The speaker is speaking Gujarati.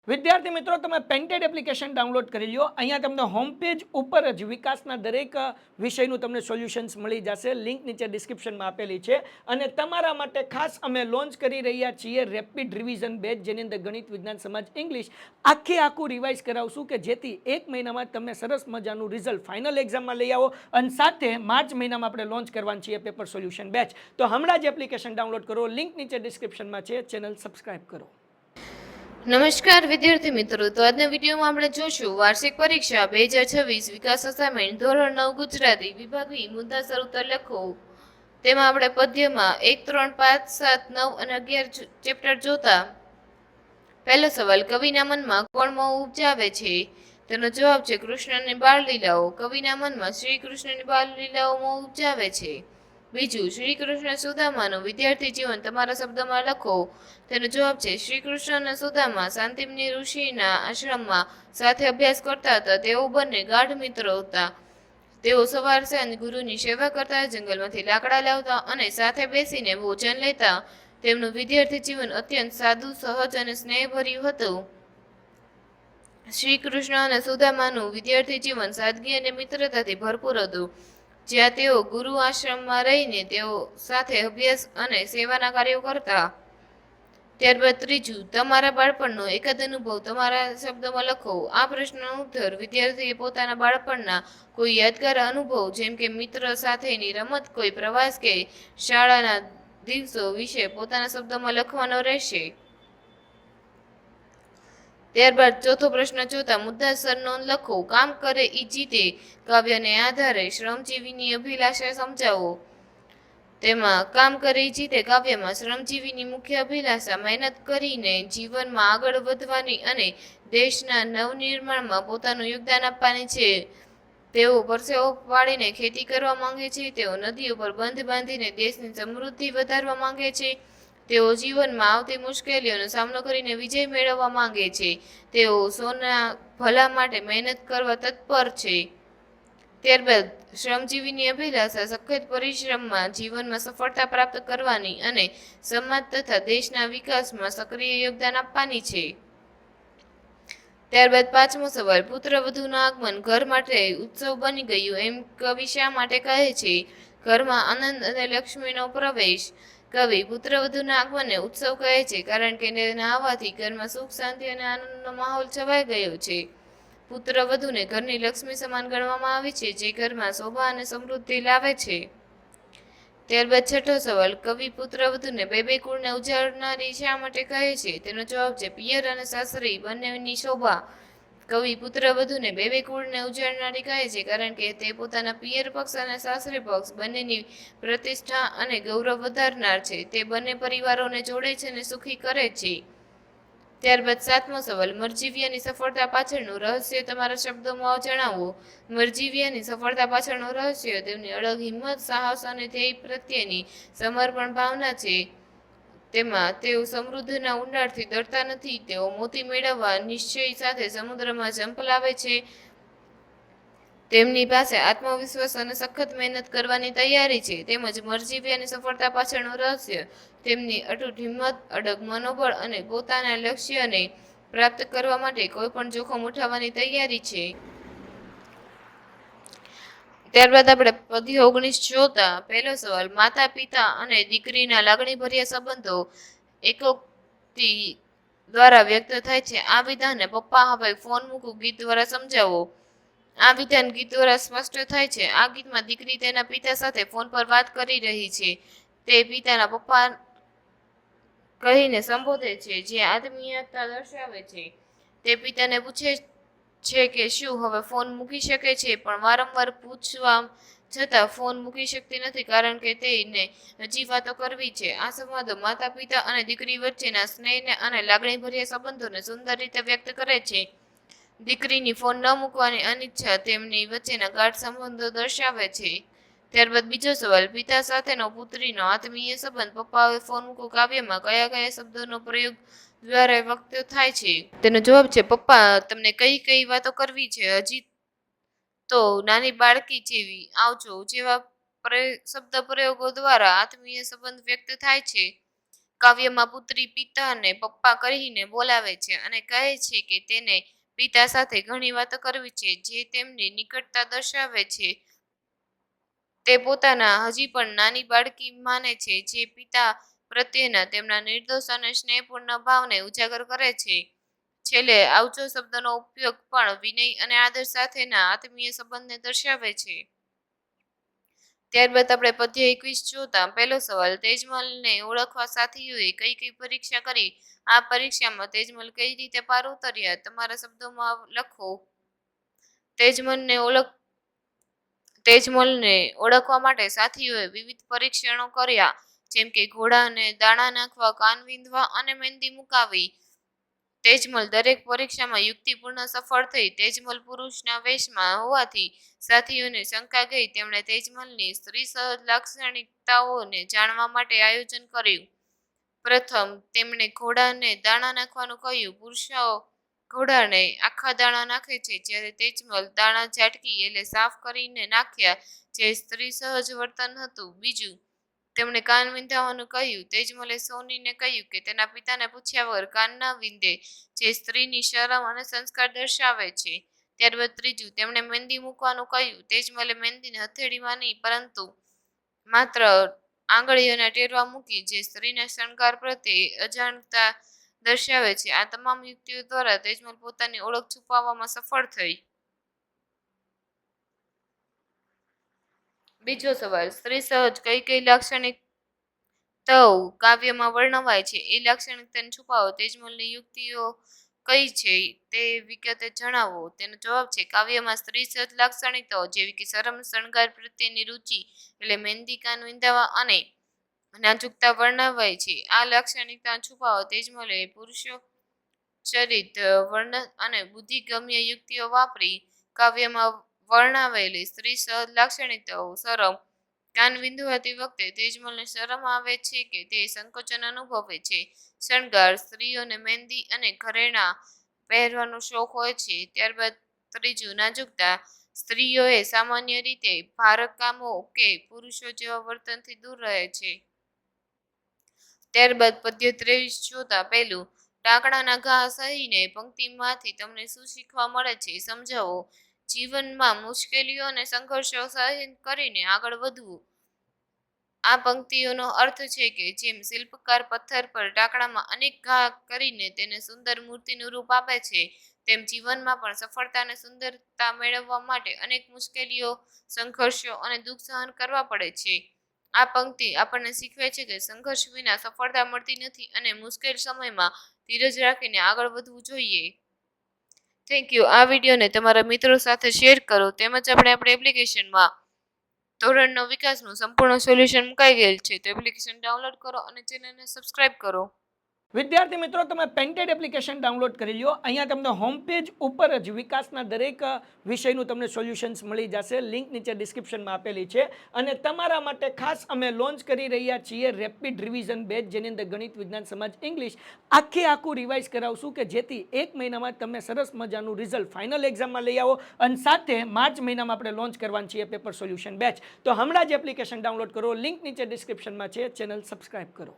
વિદ્યાર્થી મિત્રો, તમે પેન્ટેડ એપ્લિકેશન ડાઉનલોડ કરી લો. અહીંયા તમને હોમ પેજ ઉપર જ વિકાસના દરેક વિષયનું તમને સોલ્યુશન્સ મળી જશે. લિંક નીચે ડિસ્ક્રિપ્શનમાં આપેલી છે. અને તમારા માટે ખાસ અમે લોન્ચ કરી રહ્યા છીએ રેપિડ રિવિઝન બેચ, જેની અંદર ગણિત, વિજ્ઞાન, સમાજ, ઇંગ્લિશ આખું રિવાઇઝ કરાવશું કે જેથી એક મહિનામાં તમને સરસ મજાનું રિઝલ્ટ ફાઇનલ એક્ઝામમાં લઈ આવો. અને સાથે માર્ચ મહિનામાં આપણે લોન્ચ કરવાનું છીએ પેપર સોલ્યુશન બેચ. તો હમણાં જ એપ્લિકેશન ડાઉનલોડ કરો. લિંક નીચે ડિસ્ક્રિપ્શનમાં છે. ચેનલ સબસ્ક્રાઇબ કરો. નમસ્કાર વિદ્યાર્થી મિત્રો, તો આજના વિડીયોમાં આપણે જોશું વાર્ષિક પરીક્ષા 2026 વિકાસ અસાઇનમેન્ટ ધોરણ 9 ગુજરાતી વિભાગ વી મુદ્દાસર ઉત્તર લખો. તેમાં આપણે પદ્યમાં 1, 3, 5, 7, 9 અને 11 ચેપ્ટર જોતા પહેલો સવાલ, કવિના મનમાં કોણ મોહ ઉપજાવે છે? તેનો જવાબ છે કૃષ્ણની બાળલીલાઓ. કવિના મનમાં શ્રી કૃષ્ણની બાળલીલાઓ મોહ ઉપજાવે છે. બીજું, શ્રી કૃષ્ણ સુદામાનું વિદ્યાર્થી જીવન તમારા શબ્દમાં લખો. તેનો જવાબ છે શ્રી કૃષ્ણ અને સુદામા શાંતિમની ઋષિના આશ્રમમાં સાથે અભ્યાસ કરતા હતા. તેઓ બંને ગાઢ મિત્રો હતા. તેઓ સવાર સાંજ ગુરુની સેવા કરતા, જંગલમાંથી લાકડા લાવતા અને સાથે બેસીને ભોજન લેતા. તેમનું વિદ્યાર્થી જીવન અત્યંત સાદું, સહજ અને સ્નેહભર્યું હતું. શ્રી કૃષ્ણ અને સુદામાનું વિદ્યાર્થી જીવન સાદગી અને મિત્રતાથી ભરપૂર હતું, જ્યાં તેઓ ગુરુ આશ્રમમાં રહીને તેઓ સાથે અભ્યાસ અને સેવાના કાર્યો કરતા. ત્યારબાદ ત્રીજું, તમારા બાળપણનો એકાદ અનુભવ તમારા શબ્દમાં લખો. આ પ્રશ્નનો ઉત્તર વિદ્યાર્થીએ પોતાના બાળપણના કોઈ યાદગાર અનુભવ, જેમ કે મિત્ર સાથેની રમત, કોઈ પ્રવાસ કે શાળાના દિવસો વિશે પોતાના શબ્દમાં લખવાનો રહેશે. ત્યારબાદ ચોથો પ્રશ્ન જોતા મુદ્દાસર નોંધ લખો. કામ કરે ઈ જીતે કાવ્યને આધારે શ્રમજીવીની અભિલાષા સમજાવો. તેમાં કામ કરે ઈ જીતે કાવ્યમાં શ્રમજીવીની મુખ્ય અભિલાષા મહેનત કરીને જીવનમાં આગળ વધવાની અને દેશના નવનિર્માણમાં પોતાનું યોગદાન આપવાની છે. તેઓ પરસેવો પાડીને ખેતી કરવા માંગે છે. તેઓ નદીઓ પર બંધ બાંધીને દેશની સમૃદ્ધિ વધારવા માંગે છે. તેઓ જીવનમાં આવતી મુશ્કેલીઓનો સામનો કરીને વિજય મેળવવા માંગે છે. તેઓ સૌના ભલા માટે મહેનત કરવા તત્પર છે. ત્યારબાદ શ્રમજીવીની અભિલાષા સખત પરિશ્રમમાં જીવનમાં સફળતા પ્રાપ્ત કરવાની અને સમાજ તથા દેશના વિકાસમાં સક્રિય યોગદાન આપવાની છે. ત્યારબાદ પાંચમો સવાલ, પુત્રવધુનું આગમન ઘર માટે ઉત્સવ બની ગયું એમ કવિ શા માટે કહે છે? ઘરમાં આનંદ અને લક્ષ્મીનો પ્રવેશ. કવિ પુત્રવધુના આગમનને ઉત્સવ કહે છે કારણ કે તેના આવવાથી ઘરમાં સુખ, શાંતિ અને આનંદનો માહોલ છવાઈ ગયો છે. પુત્રવધુને ઘરની લક્ષ્મી સમાન ગણવામાં આવે છે, જે ઘરમાં શોભા અને સમૃદ્ધિ લાવે છે. ત્યારબાદ છઠ્ઠો સવાલ, કવિ પુત્રવધુને બે કુળને ઉજાડનારી શા માટે કહે છે? તેનો જવાબ છે પિયર અને સાસરી બંનેની શોભા. કવિ પુત્રવધુને બે કુળને ઉજાડનારી કહે છે કારણ કે તે પોતાના પિયર પક્ષ અને સાસરી પક્ષ બંનેની પ્રતિષ્ઠા અને ગૌરવ વધારનાર છે. તે બંને પરિવારોને જોડે છે અને સુખી કરે છે. ત્યારબાદ સાતમો સવાલ, મરજીવિયાની સફળતા પાછળનું રહસ્ય તમારા શબ્દોમાં જણાવો. મરજીવિયાની સફળતા પાછળનું રહસ્ય તેમની અડગ હિંમત, સાહસ અને ધ્યેય પ્રત્યેની સમર્પણ ભાવના છે. તેમાં તેઓ સમૃદ્ધના ઊંડાણથી ડરતા નથી. તેઓ મોતી મેળવવા નિશ્ચય સાથે સમુદ્રમાં ઝંપલાવે છે. તેમની પાસે આત્મવિશ્વાસ અને સખત મહેનત કરવાની તૈયારી છે. તેમજ મરજીવિયાની સફળતા પાછળનું રહસ્ય તેમની અતૂટ હિંમત, અડગ મનોબળ અને પોતાના લક્ષ્યને પ્રાપ્ત કરવા માટે કોઈ પણ જોખમ ઉઠાવવાની તૈયારી છે. ત્યારબાદ આપણે પદ્ય 19 જોતા પહેલો સવાલ, માતા પિતા અને દીકરીના લાગણીભર્યા સંબંધો એકોક્તિ દ્વારા વ્યક્ત થાય છે. આ વિધાનને પપ્પા હવે ફોન મૂકું ગીત દ્વારા સમજાવો. આ વિધાન ગીત દ્વારા સ્પષ્ટ થાય છે. આ ગીતમાં દીકરી તેના પિતા સાથે ફોન પર વાત કરી રહી છે. તે પિતાના પપ્પા કહીને સંબોધે છે, જે આત્મીયતા દર્શાવે છે. તે પિતાને પૂછે છે કે શું હવે ફોન મૂકી શકે છે, પણ વારંવાર પૂછવા છતાં ફોન મૂકી શકતી નથી કારણ કે તેને હજી વાતો કરવી છે. આ સંવાદો માતા પિતા અને દીકરી વચ્ચેના સ્નેહને અને લાગણીભર્યા સંબંધોને સુંદર રીતે વ્યક્ત કરે છે. દીકરીની ફોન ન મૂકવાની અનિચ્છા તેમની વચ્ચેના ગાઢ સંબંધો દર્શાવે છે. ત્યારબાદ બીજો સવાલ, પિતા સાથેનો પુત્રીનો આત્મીય સંબંધ પપ્પા હવે ફોન મૂકો કાવ્યમાં કયા કયા શબ્દોનો પ્રયોગ દ્વારા વ્યક્ત થાય છે? તેનો જવાબ છે પપ્પા તમને કઈ કઈ વાતો કરવી છે, હજી તો નાની બાળકી જેવી, આવજો જેવા શબ્દ પ્રયોગો દ્વારા આત્મીય સંબંધ વ્યક્ત થાય છે. કાવ્યમાં પુત્રી પિતાને પપ્પા કહીને બોલાવે છે અને કહે છે કે તેને પિતા સાથે ઘણી વાતો કરવી છે, જે તેમની નિકટતા દર્શાવે છે. તે પોતાના હજી પણ નાની બાળકી માને છે, જે પિતા પ્રત્યેના તેમના નિર્દોષ અને સ્નેહપૂર્ણ ભાવને ઉજાગર કરે છે. છેલ્લે આવજો શબ્દનો ઉપયોગ પણ વિનય અને આદર સાથેના આત્મીય સંબંધને દર્શાવે છે. ત્યારબાદ આપણે પદ્ય 21 જોતા પહેલો સવાલ, તેજમલને ઓળખવા સાથીઓએ કઈ કઈ પરીક્ષા કરી? આ પરીક્ષામાં તેજમલ કઈ રીતે પાર ઉતર્યા? તમારા શબ્દોમાં લખો. તેજમલને ઓળખવા માટે સાથીઓએ વિવિધ પરીક્ષણો કર્યા, જેમ કે ઘોડાને દાણા નાખવા, કાન વીંધવા અને મહેંદી મુકાવી. તેજમલ દરેક પરીક્ષામાં યુક્તિપૂર્ણ સફળ થઈ. તેજમલ પુરુષના વેશમાં હોવાથી સાથીઓને શંકા ગઈ. તેમણે તેજમલની સ્ત્રી સહજ લાક્ષણિકતાઓને જાણવા માટે આયોજન કર્યું. પ્રથમ તેમણે ઘોડાને દાણા નાખવાનું કહ્યું. પુરુષો ઘોડાને આખા દાણા નાખે છે, જ્યારે તેજમલ દાણા ઝાટકી એટલે સાફ કરીને નાખ્યા, જે સ્ત્રી સહજ વર્તન હતું. બીજું તેમણે કાન વિંધાવવાનું કહ્યું. તેજમલે સોનીને કહ્યું કે તેના પિતાને પૂછ્યા વગર કાન ન વિંધે, જે સ્ત્રીની શરમ અને સંસ્કાર દર્શાવે છે. ત્યારબાદ ત્રીજું તેમણે મહેંદી મૂકવાનું કહ્યું. તેજમલે મહેંદીને હથેળીમાં નહીં, પરંતુ માત્ર આંગળીઓના ટેરવા મૂકી, જે સ્ત્રીના શણગાર પ્રત્યે અજાણતા દર્શાવે છે. આ તમામ યુક્તિઓ દ્વારા તેજમલ પોતાની ઓળખ છુપાવવામાં સફળ થઈ. બીજો સવાલ, સ્ત્રી સહજ કઈ કઈ લાક્ષણિકતાઓ કાવ્યમાં વર્ણવાય છે? એ લાક્ષણિકતાને છુપાવો. તેજમલની યુક્તિઓ કઈ છે તે વિગતે જણાવો. તેનો જવાબ છે, કાવ્યમાં સ્ત્રી સહજ લાક્ષણિકતાઓ જેવી કે શરમ, શણગાર પ્રત્યેની રુચિ એટલે મહેંદી, કાન વિંધાવા અને નાજુકતા વર્ણવાય છે. આ લાક્ષણિકતા છુપાવો. તેજમલે પુરુષો ચરિત, વર્ણન અને બુદ્ધિગમ્ય યુક્તિઓ વાપરી કાવ્યમાં વર્ણવેલી સ્ત્રી સહજ લાક્ષણિકતાઓ. શરમ, કાન વિંધવાતી વખતે તેજમલને શરમ આવે છે કે તે સંકોચન અનુભવે છે. શણગાર, સ્ત્રીઓને મહેંદી અને ઘરેણાં પહેરવાનો શોખ હોય છે. ત્યારબાદ ત્રીજું નાજુકતા, સ્ત્રીઓએ સામાન્ય રીતે ભારકામો કે પુરુષો જેવા વર્તનથી દૂર રહે છે. ત્યારબાદ પદ્ય 23 જોતા પહેલું, ટાંકણાના ઘા સહીને પંક્તિમાંથી તમને શું શીખવા મળે છે? સમજાવો. જીવનમાં મુશ્કેલીઓ અને સંઘર્ષો સહન કરીને આગળ વધવું. આ પંક્તિઓનો અર્થ છે કે જેમ શિલ્પકાર પથ્થર પર ટાંકણામાં અનેક ઘા કરીને તેને સુંદર મૂર્તિનું રૂપ આપે છે, તેમ જીવનમાં પણ સફળતા અને સુંદરતા મેળવવા માટે અનેક મુશ્કેલીઓ, સંઘર્ષો અને દુઃખ સહન કરવા પડે છે. આ પંક્તિ આપણને શીખવે છે કે સંઘર્ષ વિના સફળતા મળતી નથી અને મુશ્કેલ સમયમાં ધીરજ રાખીને આગળ વધવું જોઈએ. Thank you. આ વિડીયોને તમારા મિત્રો સાથે શેર કરો. તેમજ આપણી એપ્લિકેશનમાં ધોરણ 9 વિકાસનું સંપૂર્ણ સોલ્યુશન મુકાઈ ગયેલ છે, તો એપ્લિકેશન ડાઉનલોડ કરો અને ચેનલને સબસ્ક્રાઇબ કરો. વિદ્યાર્થી મિત્રો, તમે પેન્ટેડ એપ્લિકેશન ડાઉનલોડ કરી લો. અહીંયા તમને હોમ પેજ ઉપર જ વિકાસના દરેક વિષયનું તમને સોલ્યુશન્સ મળી જશે. લિંક નીચે ડિસ્ક્રિપ્શનમાં આપેલી છે. અને તમારા માટે ખાસ અમે લોન્ચ કરી રહ્યા છીએ રેપિડ રિવિઝન બેચ, જેની અંદર ગણિત, વિજ્ઞાન, સમાજ, ઇંગ્લિશ આખું રિવાઇઝ કરાવશું કે જેથી એક મહિનામાં તમે સરસ મજાનું રિઝલ્ટ ફાઇનલ એક્ઝામમાં લઈ આવો. અને સાથે માર્ચ મહિનામાં આપણે લોન્ચ કરવાની છીએ પેપર સોલ્યુશન બેચ. તો હમણાં જ એપ્લિકેશન ડાઉનલોડ કરો. લિંક નીચે ડિસ્ક્રિપ્શનમાં છે. ચેનલ સબસ્ક્રાઇબ કરો.